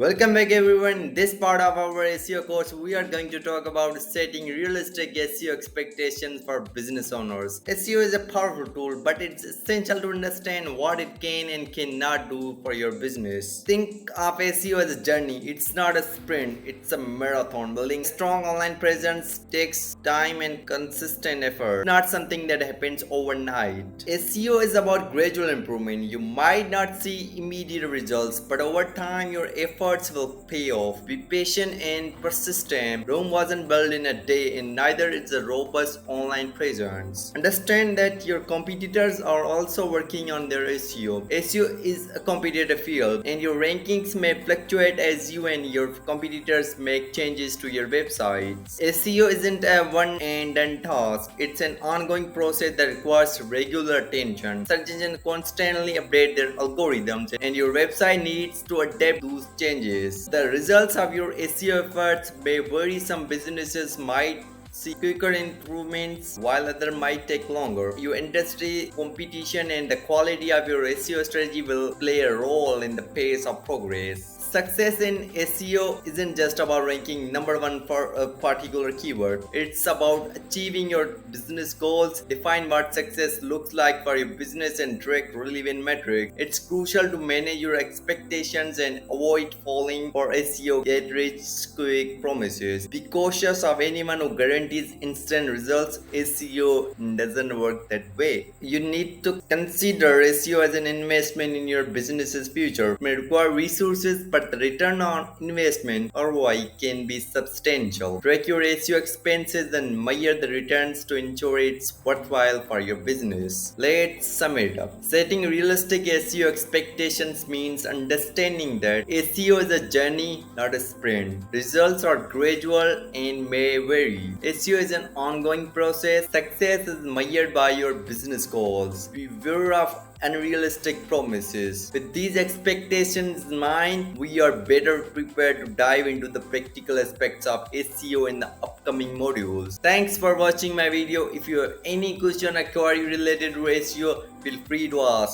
Welcome back everyone. In this part of our SEO course, we are going to talk about setting realistic SEO expectations for business owners. SEO is a powerful tool, but it's essential to understand what it can and cannot do for your business. Think of SEO as a journey. It's not a sprint, it's a marathon. Building a strong online presence takes time and consistent effort, not something that happens overnight. SEO is about gradual improvement. You might not see immediate results, but over time your efforts will pay off. Be patient and persistent. Rome wasn't built in a day, and neither is a robust online presence. Understand that your competitors are also working on their SEO. SEO is a competitive field, and your rankings may fluctuate as you and your competitors make changes to your websites. SEO isn't a one and done task, it's an ongoing process that requires regular attention. Search engines constantly update their algorithms, and your website needs to adapt to those changes. The results of your SEO efforts may vary. Some businesses might see quicker improvements while others might take longer. Your industry, competition, and the quality of your SEO strategy will play a role in the pace of progress. Success in SEO isn't just about ranking number one for a particular keyword. It's about achieving your business goals. Define what success looks like for your business and track relevant metrics. It's crucial to manage your expectations and avoid falling for SEO get rich quick promises. Be cautious of anyone who guarantees instant results. SEO doesn't work that way. You need to consider SEO as an investment in your business's future. It may require resources, but the return on investment ROI can be substantial. Track your SEO expenses and measure the returns to ensure it's worthwhile for your business. Let's sum it up. Setting realistic SEO expectations means understanding that SEO is a journey, not a sprint. Results are gradual and may vary. SEO is an ongoing process. Success is measured by your business goals. Beware of unrealistic promises. With these expectations in mind, we are better prepared to dive into the practical aspects of SEO in the upcoming modules. Thanks for watching my video. If you have any question or query related to SEO, feel free to ask.